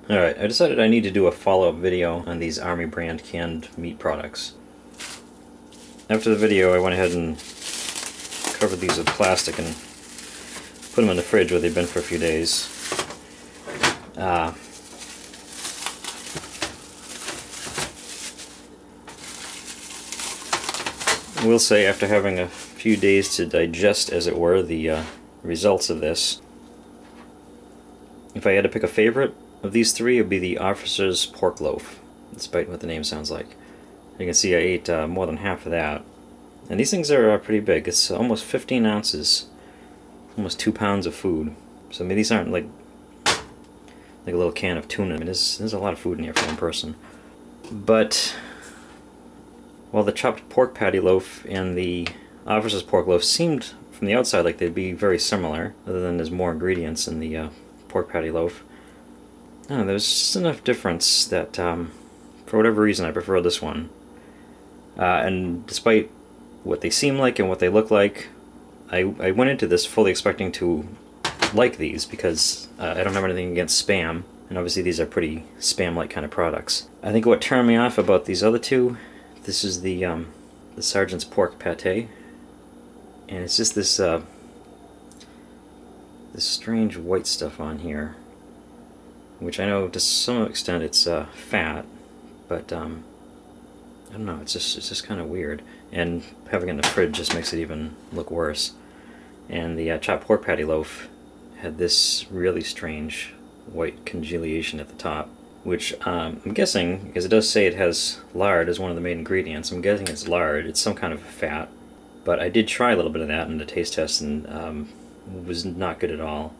Alright, I decided I need to do a follow-up video on these Army brand canned meat products. After the video I went ahead and covered these with plastic and put them in the fridge where they've been for a few days. I will say, after having a few days to digest, as it were, the results of this, if I had to pick a favorite of these three, it would be the Officer's Pork Loaf, despite what the name sounds like. You can see I ate more than half of that. And these things are pretty big. It's almost 15 ounces, almost 2 pounds of food. So I mean, these aren't like a little can of tuna. I mean, there's a lot of food in here for one person. But while the Chopped Pork Pattie Loaf and the Officer's Pork Loaf seemed from the outside like they'd be very similar, other than there's more ingredients in the Pork Pattie Loaf, I don't know, there's just enough difference that for whatever reason I prefer this one. And despite what they seem like and what they look like, I went into this fully expecting to like these because I don't have anything against Spam, and obviously these are pretty Spam-like kind of products. I think what turned me off about these other two, this is the Sargent's Pork Pate, and it's just this this strange white stuff on here, which I know to some extent it's fat, but I don't know, it's just kind of weird, and having it in the fridge just makes it even look worse. And the Chopped Pork Pattie Loaf had this really strange white congealation at the top, which I'm guessing, because it does say it has lard as one of the main ingredients, I'm guessing it's lard. It's some kind of fat, but I did try a little bit of that in the taste test, and was not good at all.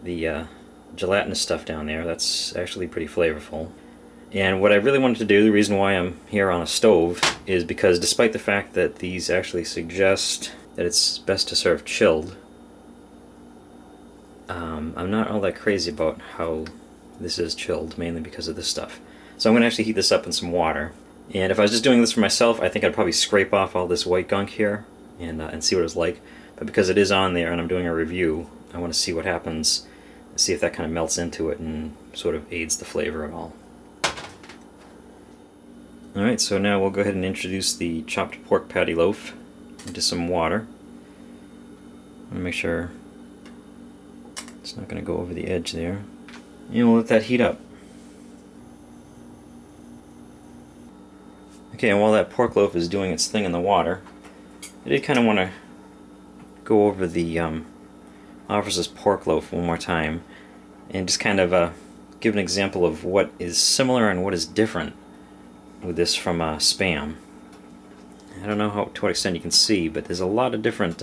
The gelatinous stuff down there, that's actually pretty flavorful. And what I really wanted to do, the reason why I'm here on a stove, is because despite the fact that these actually suggest that it's best to serve chilled, I'm not all that crazy about how this is chilled, mainly because of this stuff. So I'm going to actually heat this up in some water. And if I was just doing this for myself, I think I'd probably scrape off all this white gunk here and see what it's like. But because it is on there and I'm doing a review, I want to see what happens, see if that kind of melts into it and sort of aids the flavor at all. Alright, so now we'll go ahead and introduce the Chopped Pork Pattie Loaf into some water. I'm going to make sure it's not going to go over the edge there. And we'll let that heat up. Okay, and while that pork loaf is doing its thing in the water, I did kind of want to go over the Officer's Pork Loaf one more time and just kind of give an example of what is similar and what is different with this from Spam. I don't know to what extent you can see, but there's a lot of different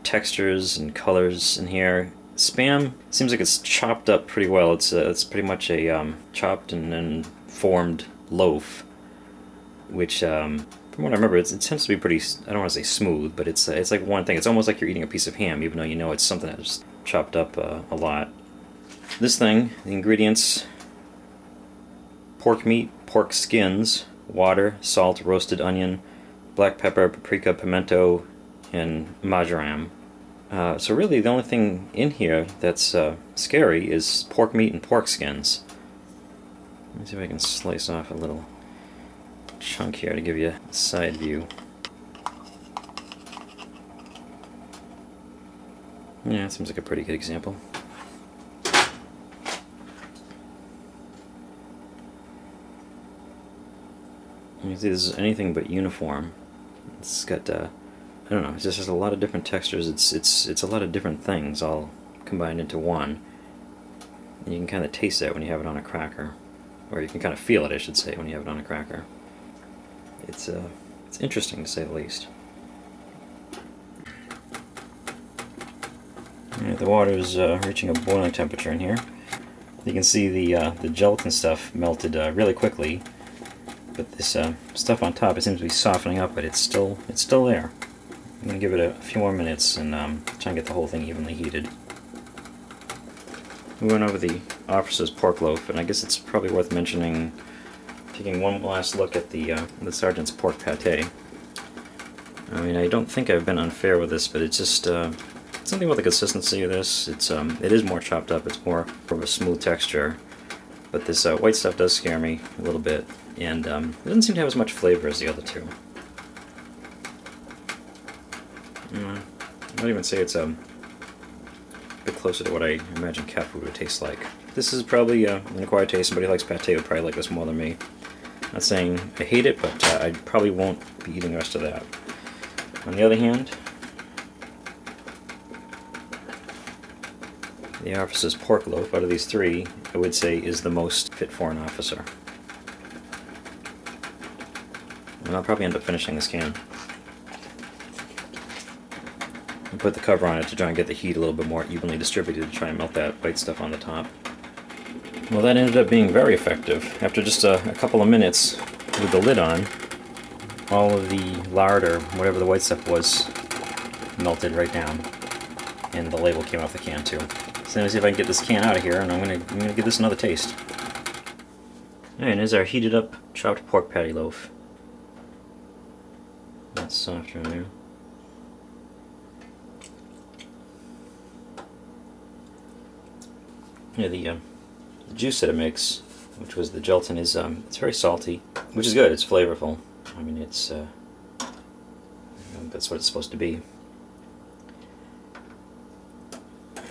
textures and colors in here. Spam seems like it's chopped up pretty well. It's pretty much a chopped and then formed loaf, which from what I remember, it tends to be pretty, I don't want to say smooth, but it's like one thing. It's almost like you're eating a piece of ham, even though you know it's something that's chopped up a lot. This thing, the ingredients: pork meat, pork skins, water, salt, roasted onion, black pepper, paprika, pimento, and marjoram. So really the only thing in here that's scary is pork meat and pork skins. Let me see if I can slice off a little chunk here to give you a side view. Yeah, it seems like a pretty good example. You see, this is anything but uniform. It's got I don't know, it's just a lot of different textures. It's a lot of different things all combined into one. And you can kind of taste that when you have it on a cracker, or you can kind of feel it, I should say, when you have it on a cracker. It's interesting, to say the least. Right, the water is reaching a boiling temperature in here. You can see the gelatin stuff melted really quickly, but this stuff on top, it seems to be softening up, but it's still there. I'm going to give it a few more minutes and try and get the whole thing evenly heated. We went over the Officer's Pork Loaf, and I guess it's probably worth mentioning, taking one last look at the Sargent's Pork Pate. I mean, I don't think I've been unfair with this, but it's just something about the consistency of this. It is more chopped up. It's more of a smooth texture. But this white stuff does scare me a little bit, and it doesn't seem to have as much flavor as the other two. I might even say it's a bit closer to what I imagine cat food would taste like. This is probably an acquired taste. Somebody who likes pate would probably like this more than me. Not saying I hate it, but I probably won't be eating the rest of that. On the other hand, the officer's pork loaf, out of these three, I would say is the most fit for an officer. And I'll probably end up finishing this can. And put the cover on it to try and get the heat a little bit more evenly distributed to try and melt that white stuff on the top. Well, that ended up being very effective. After just a couple of minutes with the lid on, all of the lard or whatever the white stuff was melted right down, and the label came off the can too. So let me see if I can get this can out of here, and I'm gonna give this another taste. Alright, and here's our heated up chopped pork patty loaf. That's softer in there. Yeah, the juice that it makes, which was the gelatin, is it's very salty, which is good. It's flavorful. I mean, it's that's what it's supposed to be.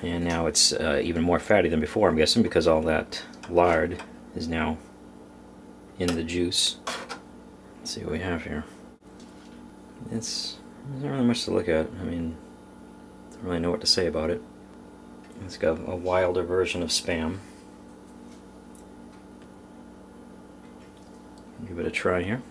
And now it's even more fatty than before, I'm guessing, because all that lard is now in the juice. Let's see what we have here. There's not really much to look at. I mean, don't really know what to say about it. It's got a wilder version of Spam. Give it a try here.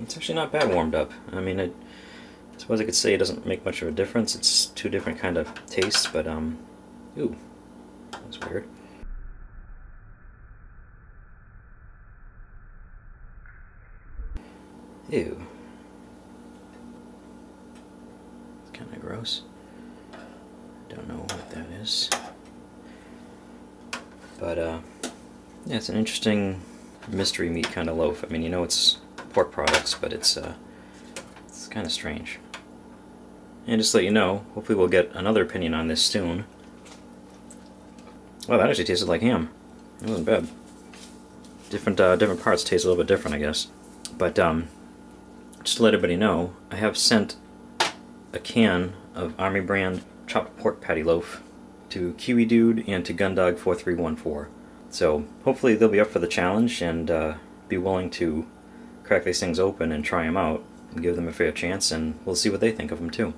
It's actually not bad warmed up. I mean, I suppose I could say it doesn't make much of a difference. It's two different kind of tastes, but ooh, that's weird. Ew. It's kind of gross. Don't know what that is. But yeah, it's an interesting mystery meat kind of loaf. I mean, you know it's pork products, but it's kind of strange. And just to let you know, hopefully we'll get another opinion on this soon. Well, that actually tasted like ham. It wasn't bad. Different parts taste a little bit different, I guess. But just to let everybody know, I have sent a can of Army brand chopped pork patty loaf to Kiwi Dude and to Gundog 4314. So hopefully they'll be up for the challenge and be willing to crack these things open and try them out and give them a fair chance, and we'll see what they think of them too.